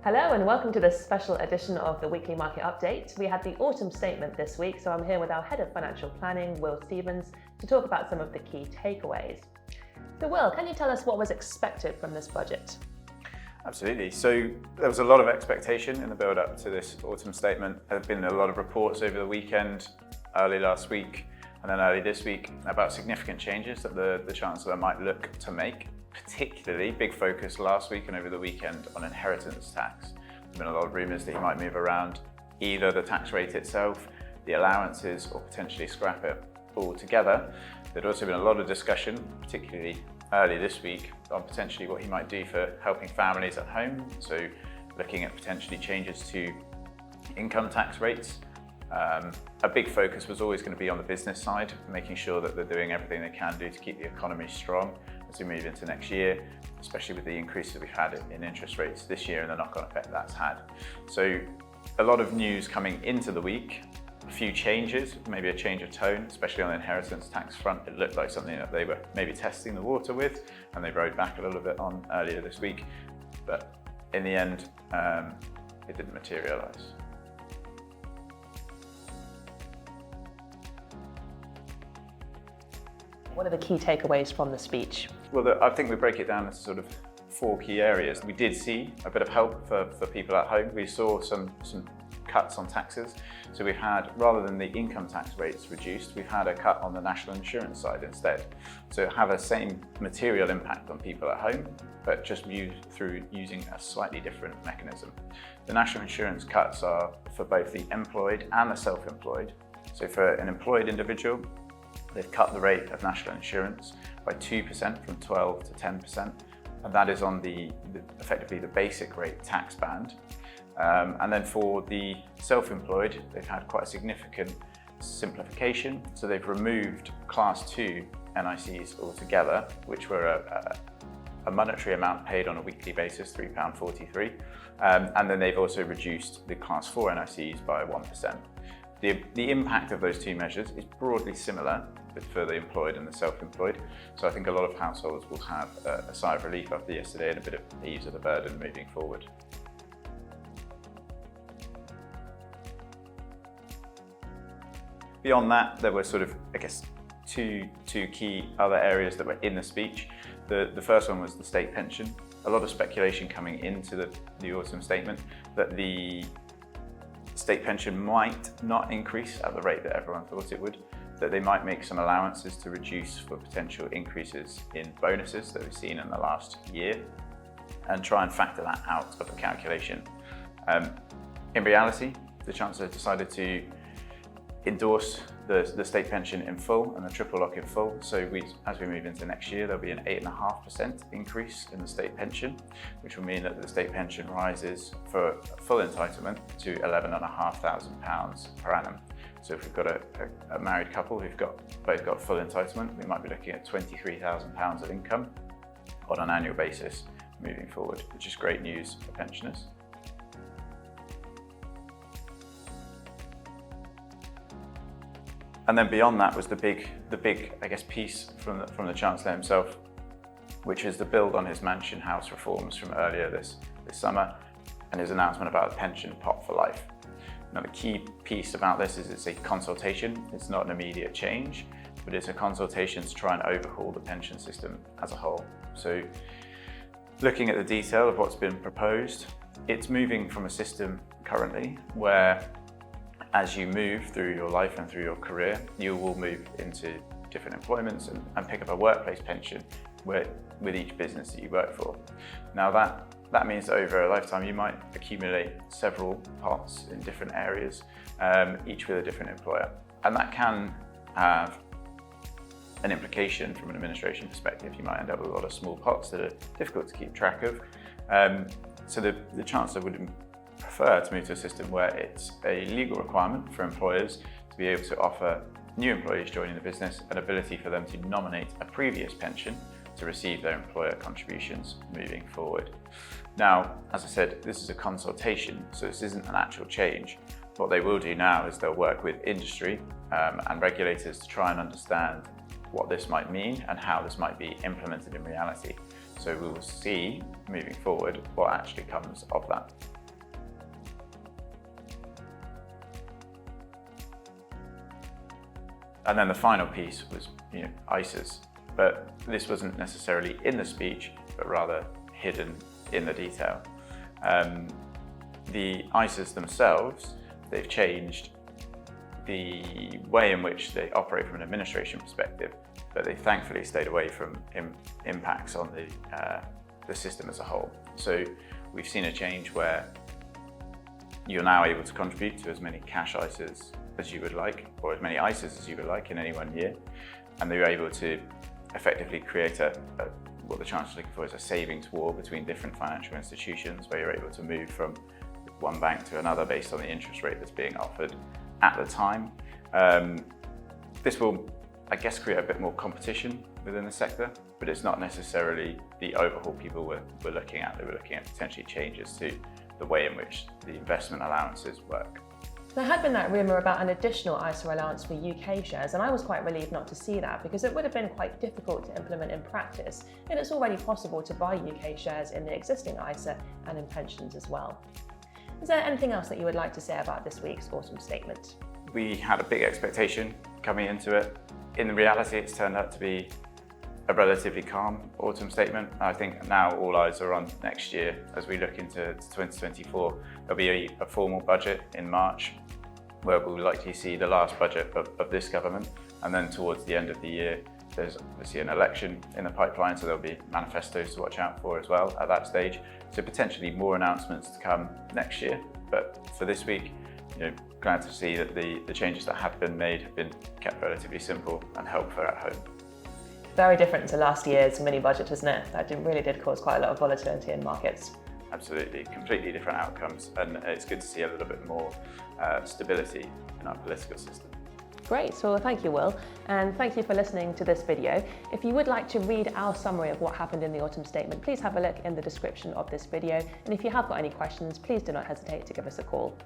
Hello and welcome to this special edition of the Weekly Market Update. We had the autumn statement this week, so I'm here with our Head of Financial Planning, Will Stevens, to talk about some of the key takeaways. So Will, can you tell us what was expected from this budget? Absolutely. So there was a lot of expectation in the build-up to this autumn statement. There have been a lot of reports over the weekend, early last week, and then early this week about significant changes that the Chancellor might look to make. Particularly big focus last week and over the weekend on inheritance tax. There's been a lot of rumours that he might move around either the tax rate itself, the allowances, or potentially scrap it altogether. There'd also been a lot of discussion, particularly early this week, on potentially what he might do for helping families at home. So looking at potentially changes to income tax rates. A big focus was always going to be on the business side, making sure that they're doing everything they can do to keep the economy strong as we move into next year, especially with the increases we've had in interest rates this year and the knock-on effect that's had. So a lot of news coming into the week, a few changes, maybe a change of tone, especially on the inheritance tax front. It looked like something that they were maybe testing the water with, and they rode back a little bit on earlier this week. But in the end, it didn't materialise. What are the key takeaways from the speech? Well, I think we break it down into sort of four key areas. We did see a bit of help for people at home. We saw some cuts on taxes. So we've had, rather than the income tax rates reduced, we've had a cut on the national insurance side instead. So have a same material impact on people at home, but just through using a slightly different mechanism. The national insurance cuts are for both the employed and the self-employed. So for an employed individual, they've cut the rate of national insurance by 2% from 12 to 10%, and that is on effectively the basic rate tax band. And then for the self-employed, they've had quite a significant simplification. So they've removed Class 2 NICs altogether, which were a monetary amount paid on a weekly basis, £3.43. And then they've also reduced the Class 4 NICs by 1%. The impact of those two measures is broadly similar for the employed and the self-employed. So I think a lot of households will have a sigh of relief after yesterday and a bit of ease of the burden moving forward. Beyond that, there were sort of, I guess, two key other areas that were in the speech. The first one was the state pension. A lot of speculation coming into the autumn statement that the state pension might not increase at the rate that everyone thought it would, that they might make some allowances to reduce for potential increases in bonuses that we've seen in the last year, and try and factor that out of the calculation. In reality, the Chancellor decided to endorse the state pension in full and the triple lock in full. So as we move into next year, there'll be an 8.5% increase in the state pension, which will mean that the state pension rises for full entitlement to £11,500 per annum. So if we've got a married couple who've both got full entitlement, we might be looking at £23,000 of income on an annual basis moving forward, which is great news for pensioners. And then beyond that was the big, I guess, piece from the Chancellor himself, which is the build on his Mansion House reforms from earlier this summer, and his announcement about a pension pot for life. Now, the key piece about this is it's a consultation. It's not an immediate change, but it's a consultation to try and overhaul the pension system as a whole. So looking at the detail of what's been proposed, it's moving from a system currently where as you move through your life and through your career, you will move into different employments and pick up a workplace pension with each business that you work for. Now that means that over a lifetime you might accumulate several pots in different areas, each with a different employer. And that can have an implication from an administration perspective. You might end up with a lot of small pots that are difficult to keep track of. So the Chancellor would prefer to move to a system where it's a legal requirement for employers to be able to offer new employees joining the business an ability for them to nominate a previous pension to receive their employer contributions moving forward. Now, as I said, this is a consultation, so this isn't an actual change. What they will do now is they'll work with industry and regulators to try and understand what this might mean and how this might be implemented in reality. So we will see moving forward what actually comes of that. And then the final piece was, ISAs, but this wasn't necessarily in the speech, but rather hidden in the detail. The ISAs themselves, they've changed the way in which they operate from an administration perspective, but they thankfully stayed away from impacts on the system as a whole. So we've seen a change where you're now able to contribute to as many cash ISAs as you would like, or as many ISAs as you would like in any one year, and they're able to effectively create what the Chancellor's looking for is a savings wall between different financial institutions, where you're able to move from one bank to another based on the interest rate that's being offered at the time. This will, I guess, create a bit more competition within the sector, but it's not necessarily the overhaul people were looking at. They were looking at potentially changes to the way in which the investment allowances work. There had been that rumour about an additional ISA allowance for UK shares, and I was quite relieved not to see that because it would have been quite difficult to implement in practice, and it's already possible to buy UK shares in the existing ISA and in pensions as well. Is there anything else that you would like to say about this week's Autumn Statement? We had a big expectation coming into it. In reality, it's turned out to be a relatively calm Autumn Statement. I think now all eyes are on next year as we look into 2024. There'll be a formal budget in March where we'll likely see the last budget of this government, and then towards the end of the year there's obviously an election in the pipeline, so there'll be manifestos to watch out for as well at that stage. So potentially more announcements to come next year, but for this week, glad to see that the changes that have been made have been kept relatively simple and helpful at home. Very different to last year's mini budget, isn't it? That really did cause quite a lot of volatility in markets. Absolutely, completely different outcomes, and it's good to see a little bit more stability in our political system. Great, well thank you, Will, and thank you for listening to this video. If you would like to read our summary of what happened in the Autumn Statement, please have a look in the description of this video, and if you have got any questions, please do not hesitate to give us a call.